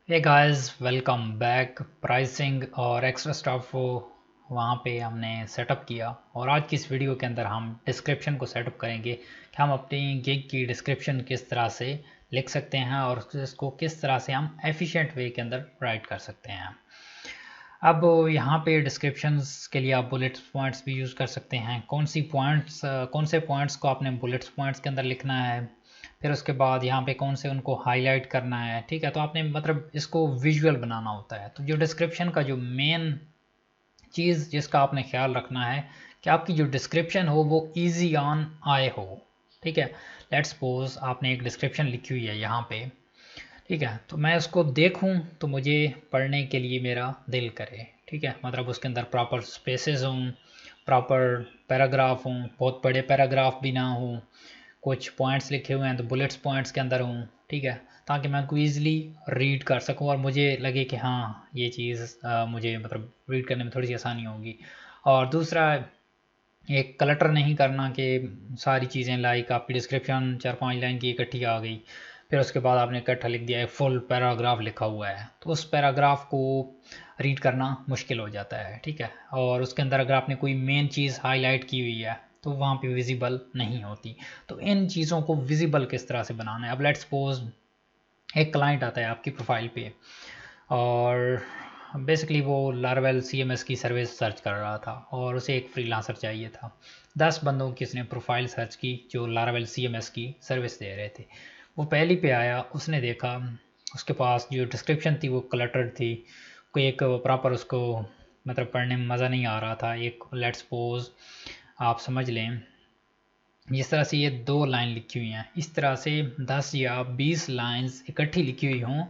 हे guys, welcome back. Pricing और extra stuff को वहाँ पे हमने सेटअप किया और आज की इस वीडियो के अंदर हम डिस्क्रिप्शन को सेटअप करेंगे कि हम अपनी गिग की डिस्क्रिप्शन किस तरह से लिख सकते हैं और इसको किस तरह से हम एफिशिएंट वे के अंदर राइट कर सकते हैं। अब यहाँ पे डिस्क्रिप्शंस के लिए आप बुलेट्स पॉइंट्स भी यूज़ कर सकते हैं। कौन से पॉइंट्स को आपने बुलेट्स पॉइंट्स के अंदर लिखना है, फिर उसके बाद यहाँ पे कौन से उनको हाईलाइट करना है। ठीक है, तो आपने मतलब इसको विजुअल बनाना होता है। तो जो डिस्क्रिप्शन का जो मेन चीज़ जिसका आपने ख्याल रखना है कि आपकी जो डिस्क्रिप्शन हो वो ईजी ऑन आए हो। ठीक है, लेट्स सपोज आपने एक डिस्क्रिप्शन लिखी हुई है यहाँ पे। ठीक है, तो मैं उसको देखूं तो मुझे पढ़ने के लिए मेरा दिल करे। ठीक है, मतलब उसके अंदर प्रॉपर स्पेसेस हों, प्रॉपर पैराग्राफ हों, बहुत बड़े पैराग्राफ भी ना हों, कुछ पॉइंट्स लिखे हुए हैं तो बुलेट्स पॉइंट्स के अंदर हों। ठीक है, ताकि मैं को ईज़िली रीड कर सकूं और मुझे लगे कि हाँ ये चीज़ मुझे मतलब रीड करने में थोड़ी सी आसानी होगी। और दूसरा, एक क्लटर नहीं करना कि सारी चीज़ें लाइक आपकी डिस्क्रिप्शन 4-5 लाइन की इकट्ठी आ गई, फिर उसके बाद आपने इकट्ठा लिख दिया है, फुल पैराग्राफ लिखा हुआ है, तो उस पैराग्राफ को रीड करना मुश्किल हो जाता है। ठीक है, और उसके अंदर अगर आपने कोई मेन चीज़ हाईलाइट की हुई है तो वहाँ पे विजिबल नहीं होती। तो इन चीज़ों को विजिबल किस तरह से बनाना है। अब लेट्स सपोज एक क्लाइंट आता है आपकी प्रोफाइल पे और बेसिकली वो लारावेल CMS की सर्विस सर्च कर रहा था और उसे एक फ्रीलांसर चाहिए था। 10 बंदों की उसने प्रोफाइल सर्च की जो लारावेल CMS की सर्विस दे रहे थे। वो पहली पे आया, उसने देखा उसके पास जो डिस्क्रिप्शन थी वो क्लटर्ड थी, कोई एक प्रॉपर उसको मतलब पढ़ने में मज़ा नहीं आ रहा था। एक लेट्स सपोज आप समझ लें जिस तरह से ये 2 लाइन लिखी हुई हैं, इस तरह से 10 या 20 लाइंस इकट्ठी लिखी हुई हों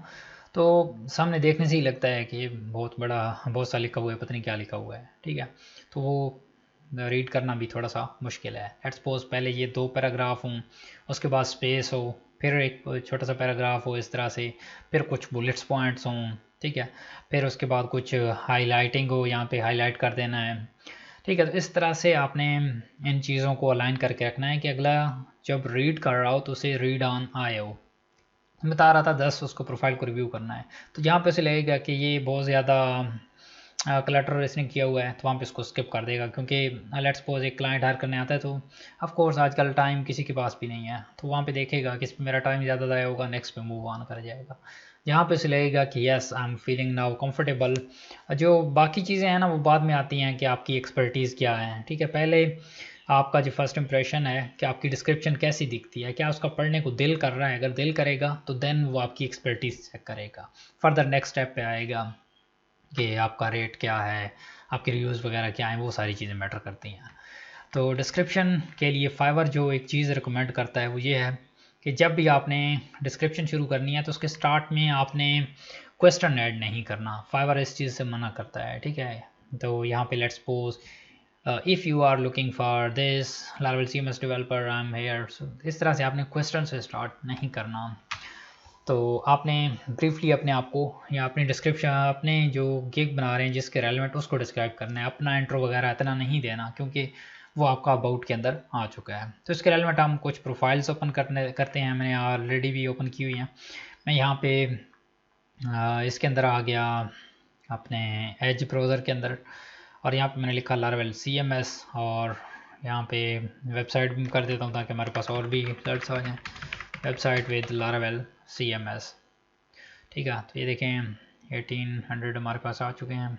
तो सामने देखने से ही लगता है कि ये बहुत सा लिखा हुआ है, पता नहीं क्या लिखा हुआ है। ठीक है, तो वो रीड करना भी थोड़ा सा मुश्किल है। लेट्स सपोज पहले ये 2 पैराग्राफ हों, उसके बाद स्पेस हो, फिर एक छोटा सा पैराग्राफ हो इस तरह से, फिर कुछ बुलेट्स पॉइंट्स हों। ठीक है, फिर उसके बाद कुछ हाईलाइटिंग हो, यहाँ पे हाईलाइट कर देना है। ठीक है, तो इस तरह से आपने इन चीज़ों को अलाइन करके रखना है कि अगला जब रीड कर रहा हो तो उसे रीड ऑन आए हो। मैं बता रहा था 10 उसको प्रोफाइल को रिव्यू करना है, तो जहाँ पे उसे लगेगा कि ये बहुत ज़्यादा क्लटर इसने किया हुआ है तो वहाँ पे इसको स्किप कर देगा। क्योंकि लेट्स सपोज एक क्लाइंट हायर करने आता है तो ऑफ कोर्स आजकल टाइम किसी के पास भी नहीं है, तो वहाँ पे देखेगा कि इस पे मेरा टाइम ज़्यादा ज़ाया होगा, नेक्स्ट पे मूव ऑन कर जाएगा। जहाँ पे उसे लगेगा कि yes I am feeling now comfortable. जो बाकी चीज़ें हैं ना वो बाद में आती हैं कि आपकी एक्सपर्टीज़ क्या है। ठीक है, पहले आपका जो फर्स्ट इंप्रेशन है कि आपकी डिस्क्रिप्शन कैसी दिखती है, क्या उसका पढ़ने को दिल कर रहा है। अगर दिल करेगा तो देन वो आपकी एक्सपर्टीज़ चेक करेगा, फर्दर नेक्स्ट स्टेप पे आएगा कि आपका रेट क्या है, आपके रिव्यूज़ वगैरह क्या हैं, वो सारी चीज़ें मैटर करती हैं। तो डिस्क्रिप्शन के लिए फाइवर जो एक चीज़ रिकमेंड करता है वो ये है कि जब भी आपने डिस्क्रिप्शन शुरू करनी है तो उसके स्टार्ट में आपने क्वेश्चन ऐड नहीं करना। फाइवर इस चीज़ से मना करता है। ठीक है, तो यहाँ पे let's suppose if you are looking for this Laravel CMS developer I am here, इस तरह से आपने क्वेश्चन से स्टार्ट नहीं करना। तो आपने ब्रीफली अपने आप को या अपनी डिस्क्रिप्शन अपने जो गिग बना रहे हैं जिसके रेलेवेंट उसको डिस्क्राइब करना है। अपना इंट्रो वगैरह इतना नहीं देना क्योंकि वो आपका अबाउट के अंदर आ चुका है। तो इसके रेलेवेंट हम कुछ प्रोफाइल्स ओपन करते हैं। मैंने ऑलरेडी भी ओपन की हुई हैं। मैं यहाँ पे इसके अंदर आ गया अपने एज ब्राउज़र के अंदर और यहाँ पे मैंने लिखा लारावेल CMS और यहाँ पे वेबसाइट भी कर देता हूँ ताकि हमारे पास और भी सर्च आ जाएँ। Website with Laravel CMS। ठीक है, तो ये देखें 1800 हमारे पास आ चुके हैं।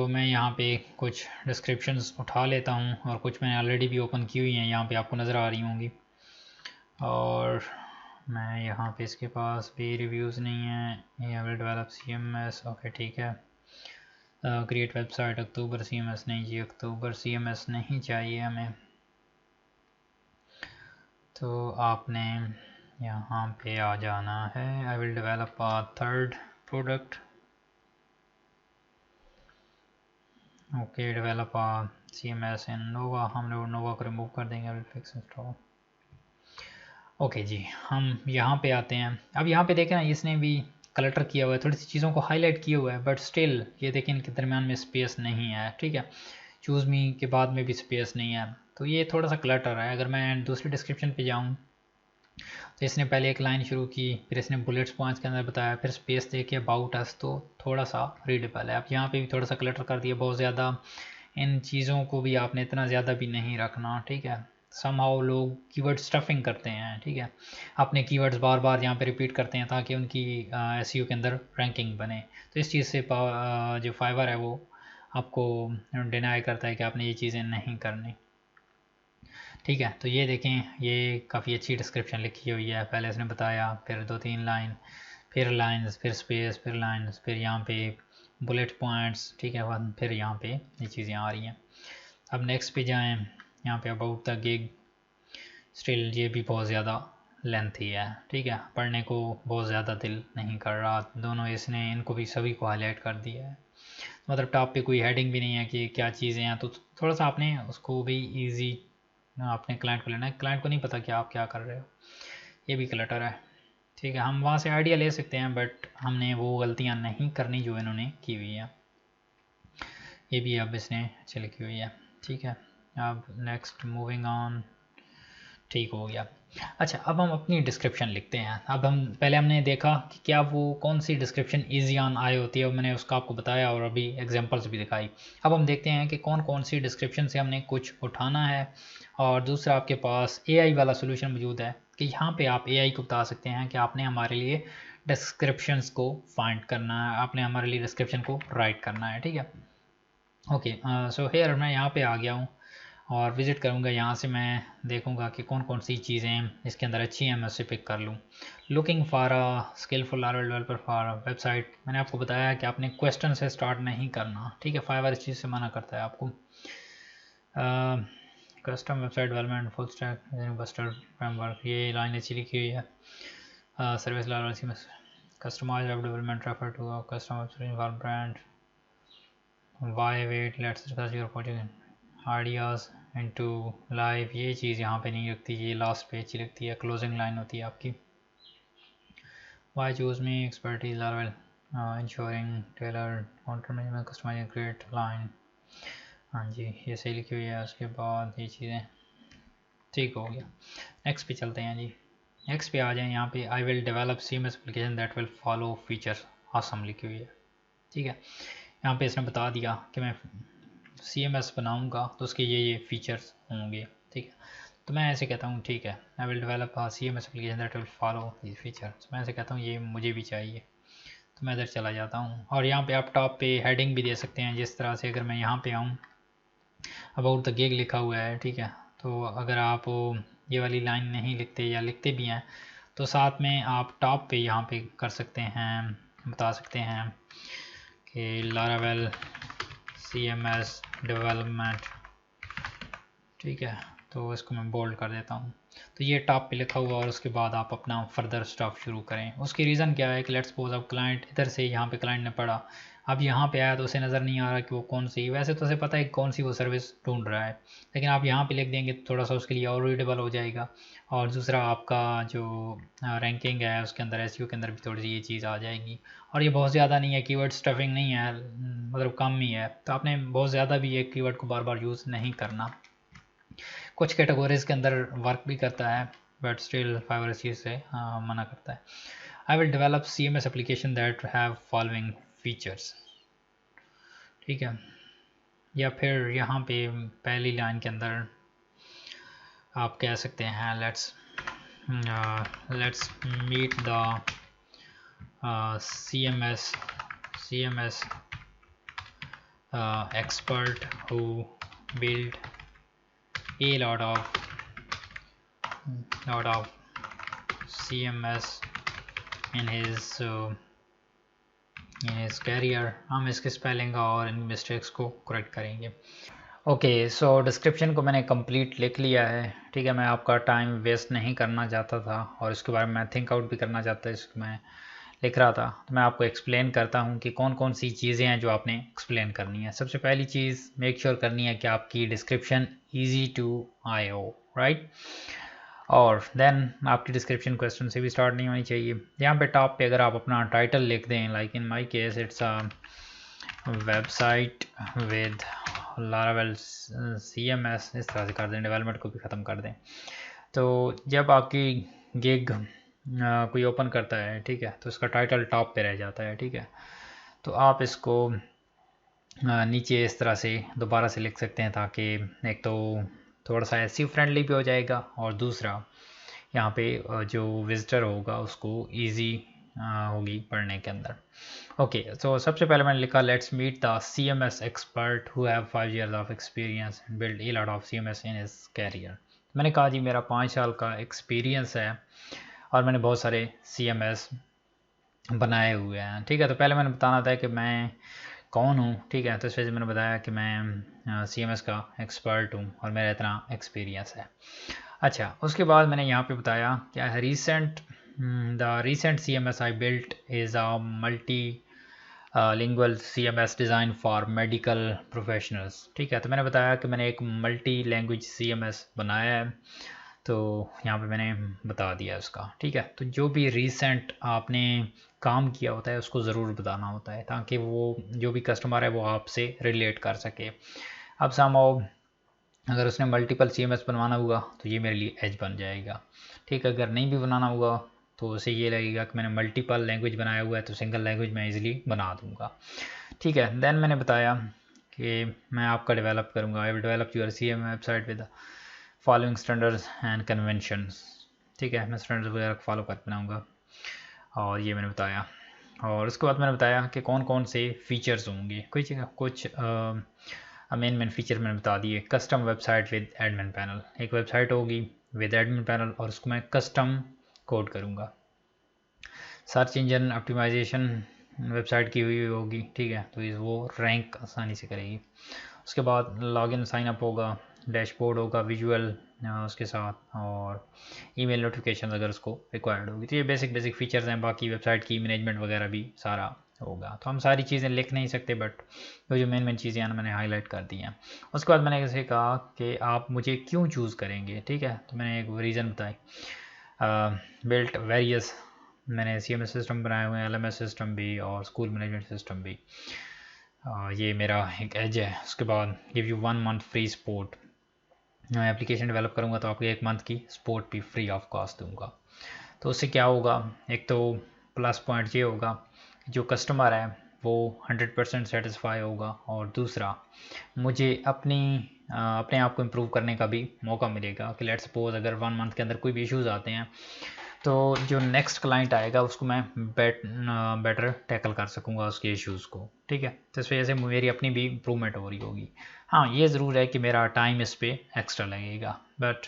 मैं यहाँ पे कुछ डिस्क्रिप्शंस उठा लेता हूँ और कुछ मैंने ऑलरेडी भी ओपन की हुई हैं, यहाँ पे आपको नज़र आ रही होंगी। और मैं यहाँ पे इसके पास भी रिव्यूज़ नहीं है। ये विल डेवलप CMS, ओके ठीक है। क्रिएट वेबसाइट अक्टूबर CMS, नहीं जी अक्टूबर CMS नहीं चाहिए हमें। तो आपने यहाँ पे आ जाना है। आई will develop a third product, okay develop CMS इन नोवा। हम लोग नोवा को रिमूव कर देंगे, विल फिक्स इंस्टॉल। ओके जी, हम यहाँ पे आते हैं। अब यहाँ पे देखें ना इसने भी क्लटर किया हुआ है, थोड़ी सी चीज़ों को हाईलाइट किया हुआ है, बट स्टिल ये देखें इनके दरमियान में स्पेस नहीं है। ठीक है, चूज़ मी के बाद में भी स्पेस नहीं है, तो ये थोड़ा सा क्लटर है। अगर मैं दूसरी डिस्क्रिप्शन पे जाऊँ तो इसने पहले एक लाइन शुरू की, फिर इसने बुलेट्स पॉइंट्स के अंदर बताया, फिर स्पेस दे के अबाउट अस, तो थोड़ा सा रीडेबल है। अब यहाँ पे भी थोड़ा सा क्लटर कर दिया, बहुत ज़्यादा इन चीज़ों को भी आपने इतना ज़्यादा भी नहीं रखना, ठीक है। समहाउ लोग कीवर्ड स्टफिंग करते हैं, ठीक है, अपने कीवर्ड्स बार बार यहाँ पे रिपीट करते हैं ताकि उनकी एसईओ के अंदर रैंकिंग बने। तो इस चीज़ से जो फाइवर है वो आपको डिनाई करता है कि आपने ये चीज़ें नहीं करनी, ठीक है। तो ये देखें, ये काफ़ी अच्छी डिस्क्रिप्शन लिखी हुई है। पहले इसने बताया, फिर 2-3 लाइन, फिर लाइंस, फिर स्पेस, फिर लाइंस, फिर यहाँ पे बुलेट पॉइंट्स, ठीक है, फिर यहाँ पे ये चीज़ें आ रही हैं। अब नेक्स्ट पे जाएं, यहाँ पे अबाउट द गिग, स्टिल ये भी बहुत ज़्यादा लेंथी है, ठीक है, पढ़ने को बहुत ज़्यादा दिल नहीं कर रहा। दोनों इसने इनको भी सभी को हाईलाइट कर दिया है, मतलब टॉप पे कोई हेडिंग भी नहीं है कि क्या चीज़ें हैं, तो थोड़ा सा आपने उसको भी ईजी अपने क्लाइंट को लेना है। क्लाइंट को नहीं पता कि आप क्या कर रहे हो, ये भी क्लटर है, ठीक है। हम वहाँ से आइडिया ले सकते हैं, बट हमने वो गलतियाँ नहीं करनी जो इन्होंने की हुई है। ये भी अब इसने अच्छी लिखी हुई है, ठीक है। अब नेक्स्ट मूविंग ऑन, ठीक हो गया। अच्छा, अब हम अपनी डिस्क्रिप्शन लिखते हैं। अब हम पहले हमने देखा कि क्या वो कौन सी डिस्क्रिप्शन ईजी ऑन आई होती है, और मैंने उसका आपको बताया और अभी एग्जांपल्स भी दिखाई। अब हम देखते हैं कि कौन कौन सी डिस्क्रिप्शन से हमने कुछ उठाना है। और दूसरा, आपके पास एआई वाला सोल्यूशन मौजूद है कि यहाँ पे आप एआई को बता सकते हैं कि आपने हमारे लिए डिस्क्रिप्शंस को फाइंड करना है, आपने हमारे लिए डिस्क्रिप्शन को राइट करना है, ठीक है। ओके, सो हेयर मैं यहाँ पे आ गया हूँ और विज़िट करूँगा। यहाँ से मैं देखूँगा कि कौन कौन सी चीज़ें इसके अंदर अच्छी हैं, मैं उससे पिक कर लूँ। Looking for a skillful Laravel developer for website, मैंने आपको बताया कि आपने क्वेश्चन से स्टार्ट नहीं करना, ठीक है, फाइवर इस चीज़ से मना करता है आपको। Custom website development, full stack buster framework, ये लाइन अच्छी लिखी हुई है। Service Laravel customize web development, refer to custom website for brand, why wait, let's discuss your project ideas into live, ये चीज़ यहाँ पे नहीं लगती, ये लास्ट पे अच्छी लगती है, क्लोजिंग लाइन होती है आपकी। Why choose me expertise Laravel ensuring tailor counter management customizing great line, हाँ जी, ये सही लिखी हुई है। उसके बाद ये चीज़ें ठीक हो गया। नेक्स्ट पे चलते हैं जी। नेक्स्ट पे आ जाएं, यहाँ पे I will develop CMS application that will follow features आसम लिखी हुई है, ठीक है। यहाँ पे इसने बता दिया कि मैं CMS बनाऊंगा तो उसके ये फीचर्स होंगे, ठीक है। तो मैं ऐसे कहता हूँ, ठीक है, आई will develop CMS application that will follow this features, मैं ऐसे कहता हूँ ये मुझे भी चाहिए, तो मैं इधर चला जाता हूँ। और यहाँ पे आप टॉप पे हेडिंग भी दे सकते हैं, जिस तरह से अगर मैं यहाँ पे आऊँ, अबाउट द गिग लिखा हुआ है, ठीक है, तो अगर आप ये वाली लाइन नहीं लिखते या लिखते भी हैं तो साथ में आप टॉप पे यहाँ पे कर सकते हैं, बता सकते हैं कि लारावेल CMS डेवलपमेंट, ठीक है। तो इसको मैं बोल्ड कर देता हूँ, तो ये टॉप पे लिखा हुआ, और उसके बाद आप अपना फर्दर स्टफ शुरू करें। उसकी रीज़न क्या है कि लेट्स सपोज अब क्लाइंट इधर से यहाँ पे क्लाइंट ने पढ़ा, अब यहाँ पे आया तो उसे नज़र नहीं आ रहा कि वो कौन सी, वैसे तो उसे पता है कौन सी वो सर्विस ढूंढ रहा है, लेकिन आप यहाँ पे लिख देंगे तो थोड़ा सा उसके लिए और रीडेबल हो जाएगा। और दूसरा, आपका जो रैंकिंग है उसके अंदर, SEO के अंदर भी थोड़ी सी ये चीज़ आ जाएगी। और ये बहुत ज़्यादा नहीं है, कीवर्ड स्टफिंग नहीं है, मतलब कम ही है, तो आपने बहुत ज़्यादा भी एक कीवर्ड को बार बार यूज़ नहीं करना। कुछ कैटेगरीज के अंदर वर्क भी करता है, बट स्टिल फाइवर इस चीज़ से मना करता है। आई will develop CMS application that have following features, ठीक है। या फिर यहाँ पे पहली लाइन के अंदर आप कह सकते हैं let's meet the CMS expert who build a lot of CMS in his career। हम इसके स्पेलिंग और इन मिस्टेक्स को करेक्ट करेंगे। ओके, सो डिस्क्रिप्शन को मैंने कंप्लीट लिख लिया है, ठीक है। मैं आपका टाइम वेस्ट नहीं करना चाहता था और इसके बारे में मैं थिंक आउट भी करना चाहता, इसको मैं लिख रहा था। तो मैं आपको एक्सप्लेन करता हूँ कि कौन कौन सी चीज़ें हैं जो आपने एक्सप्लेन करनी है। सबसे पहली चीज़ मेक श्योर करनी है कि आपकी डिस्क्रिप्शन ईजी टू आई हो, राइट। और देन आपकी डिस्क्रिप्शन क्वेश्चन से भी स्टार्ट नहीं होनी चाहिए। यहाँ पे टॉप पे अगर आप अपना टाइटल लिख दें, like in my case it's a website with Laravel CMS, इस तरह से कर दें, डेवलपमेंट को भी ख़त्म कर दें। तो जब आपकी गिग कोई ओपन करता है, ठीक है, तो इसका टाइटल टॉप पे रह जाता है, ठीक है। तो आप इसको नीचे इस तरह से दोबारा से लिख सकते हैं, ताकि एक तो थोड़ा सा एसईओ फ्रेंडली भी हो जाएगा, और दूसरा यहाँ पे जो विजिटर होगा उसको इजी होगी पढ़ने के अंदर। ओके, तो सबसे पहले मैंने लिखा let's meet the CMS expert who have 5 years of experience and build a lot of CMS in his career. मैंने कहा जी मेरा 5 साल का एक्सपीरियंस है और मैंने बहुत सारे CMS बनाए हुए हैं, ठीक है। तो पहले मैंने बताना था कि मैं कौन हूँ, ठीक है। तो इस वजह से मैंने बताया कि मैं CMS का एक्सपर्ट हूँ और मेरा इतना एक्सपीरियंस है। अच्छा, उसके बाद मैंने यहाँ पे बताया क्या है, the recent CMS I built is a multi lingual CMS design for medical professionals, ठीक है। तो मैंने बताया कि मैंने एक मल्टी लैंग्वेज CMS बनाया है, तो यहाँ पे मैंने बता दिया उसका, ठीक है। तो जो भी रीसेंट आपने काम किया होता है उसको ज़रूर बताना होता है, ताकि वो जो भी कस्टमर है वो आपसे रिलेट कर सके। अब समहाउ अगर उसने मल्टीपल CMS बनवाना हुआ तो ये मेरे लिए एज बन जाएगा, ठीक है। अगर नहीं भी बनाना हुआ तो उसे ये लगेगा कि मैंने मल्टीपल लैंग्वेज बनाया हुआ है, तो सिंगल लैंग्वेज मैं इजीली बना दूंगा, ठीक है। देन मैंने बताया कि मैं आपका डेवलप करूँगा, I will develop your CMS website with following standards and conventions, ठीक है। मैं स्टैंडर्ड्स वगैरह फॉलो कर बनाऊँगा, और ये मैंने बताया। और उसके बाद मैंने बताया कि कौन कौन से फीचर्स होंगे, कुछ मेन फीचर मैंने बता दिए। Custom website with admin panel, एक वेबसाइट होगी विद एडमिन पैनल और उसको मैं कस्टम कोड करूँगा। सर्च इंजन ऑप्टिमाइजेशन वेबसाइट की हुई होगी, ठीक है, तो वो रैंक आसानी से करेगी। उसके बाद लॉगिन साइन अप होगा, डैशबोर्ड होगा विजुअल उसके साथ, और ईमेल नोटिफिकेशन अगर उसको रिक्वायर्ड होगी। तो ये बेसिक फीचर्स हैं, बाकी वेबसाइट की मैनेजमेंट वगैरह भी सारा होगा। तो हम सारी चीज़ें लिख नहीं सकते, बट जो मेन चीज़ें हैं मैंने हाईलाइट कर दी हैं। उसके बाद मैंने ऐसे कहा कि आप मुझे क्यों चूज़ करेंगे, ठीक है। तो मैंने एक रीज़न बताई, बिल्ट वेरियस, मैंने CMS सिस्टम बनाए हुए हैं, LMS सिस्टम भी और स्कूल मैनेजमेंट सिस्टम भी, ये मेरा एक एज है। उसके बाद give you 1 month free support, मैं एप्लीकेशन डेवलप करूँगा तो आपको 1 month की सपोर्ट भी फ्री ऑफ कॉस्ट दूंगा। तो उससे क्या होगा, एक तो प्लस पॉइंट ये होगा कि जो कस्टमर है वो 100% सेटिस्फाई होगा, और दूसरा मुझे अपने आप को इम्प्रूव करने का भी मौका मिलेगा कि लेट्स सपोज अगर 1 month के अंदर कोई भी इश्यूज़ आते हैं तो जो नेक्स्ट क्लाइंट आएगा उसको मैं बेटर टैकल कर सकूंगा उसके इश्यूज़ को, ठीक है। तो इस वजह से मेरी अपनी भी इम्प्रूवमेंट हो रही होगी। हाँ, ये ज़रूर है कि मेरा टाइम इस पर एक्स्ट्रा लगेगा, बट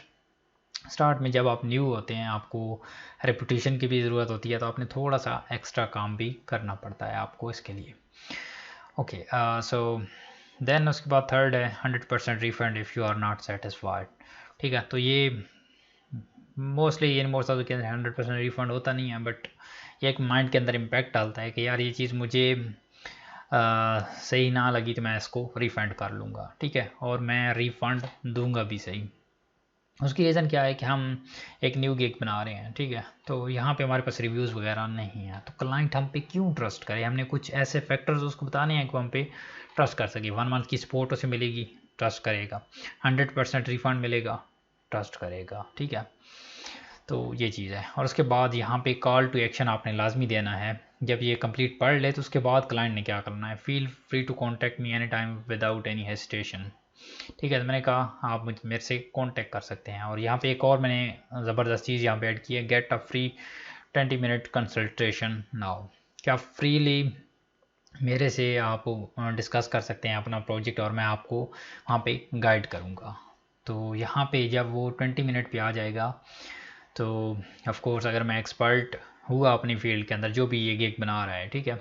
स्टार्ट में जब आप न्यू होते हैं आपको रेपुटेशन की भी ज़रूरत होती है, तो आपने थोड़ा सा एक्स्ट्रा काम भी करना पड़ता है आपको इसके लिए। ओके, सो देन उसके बाद थर्ड है 100% refund if you are not satisfied, ठीक है। तो ये मोस्टली ये most of the case 100% refund होता नहीं है, बट ये एक माइंड के अंदर इम्पैक्ट डालता है कि यार ये चीज़ मुझे सही ना लगी तो मैं इसको रिफ़ंड कर लूँगा, ठीक है, और मैं रिफ़ंड दूंगा भी सही। उसकी रीज़न क्या है कि हम एक न्यू गिग बना रहे हैं, ठीक है। तो यहाँ पे हमारे पास रिव्यूज़ वगैरह नहीं है, तो क्लाइंट हम पे क्यों ट्रस्ट करे, हमने कुछ ऐसे फैक्टर्स उसको बताने हैं कि हम पे ट्रस्ट कर सके। 1 month की सपोर्ट उसे मिलेगी, ट्रस्ट करेगा। 100% रिफ़ंड मिलेगा, ट्रस्ट करेगा, ठीक है। तो ये चीज़ है। और उसके बाद यहाँ पे कॉल टू एक्शन आपने लाजमी देना है। जब ये कंप्लीट पढ़ ले तो उसके बाद क्लाइंट ने क्या करना है, feel free to contact me any time without any hesitation, ठीक है। तो मैंने कहा आप मेरे से कांटेक्ट कर सकते हैं। और यहाँ पे एक और मैंने ज़बरदस्त चीज़ यहाँ पे ऐड की है, get a free 20 minute consultation now. क्या फ्रीली मेरे से आप डिस्कस कर सकते हैं अपना प्रोजेक्ट, और मैं आपको वहाँ पे गाइड करूँगा। तो यहाँ पे जब वो 20 मिनट पे आ जाएगा तो ऑफ कोर्स अगर मैं एक्सपर्ट हुआ अपनी फील्ड के अंदर, जो भी ये गिग बना रहा है, ठीक है,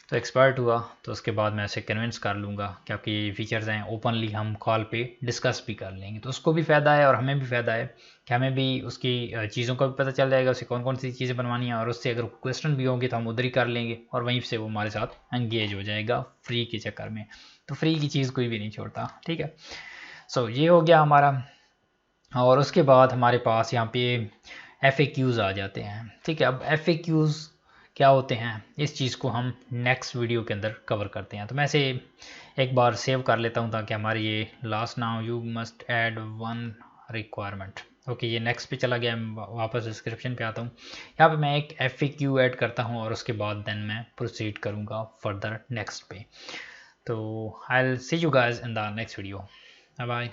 तो एक्सपर्ट हुआ तो उसके बाद मैं उसे कन्विंस कर लूँगा कि आपके ये फीचर्स हैं, ओपनली हम कॉल पे डिस्कस भी कर लेंगे। तो उसको भी फ़ायदा है और हमें भी फ़ायदा है कि हमें भी उसकी चीज़ों का भी पता चल जाएगा, उसे कौन कौन सी चीज़ें बनवानी है, और उससे अगर क्वेश्चन भी होंगे तो हम उधर ही कर लेंगे, और वहीं से वो हमारे साथ एंगेज हो जाएगा फ्री के चक्कर में। तो फ्री की चीज़ कोई भी नहीं छोड़ता, ठीक है। सो ये हो गया हमारा। और उसके बाद हमारे पास यहाँ पे FAQs आ जाते हैं, ठीक है। अब FAQs क्या होते हैं, इस चीज़ को हम नेक्स्ट वीडियो के अंदर कवर करते हैं। तो मैं इसे एक बार सेव कर लेता हूँ ताकि हमारे ये last now you must add 1 requirement, okay ये नेक्स्ट पे चला गया, मैं वापस डिस्क्रिप्शन पे आता हूँ। यहाँ पे मैं एक FAQ ऐड करता हूँ और उसके बाद देन मैं प्रोसीड करूँगा फर्दर नेक्स्ट पे। तो I will see you guys in the next video. Bye bye.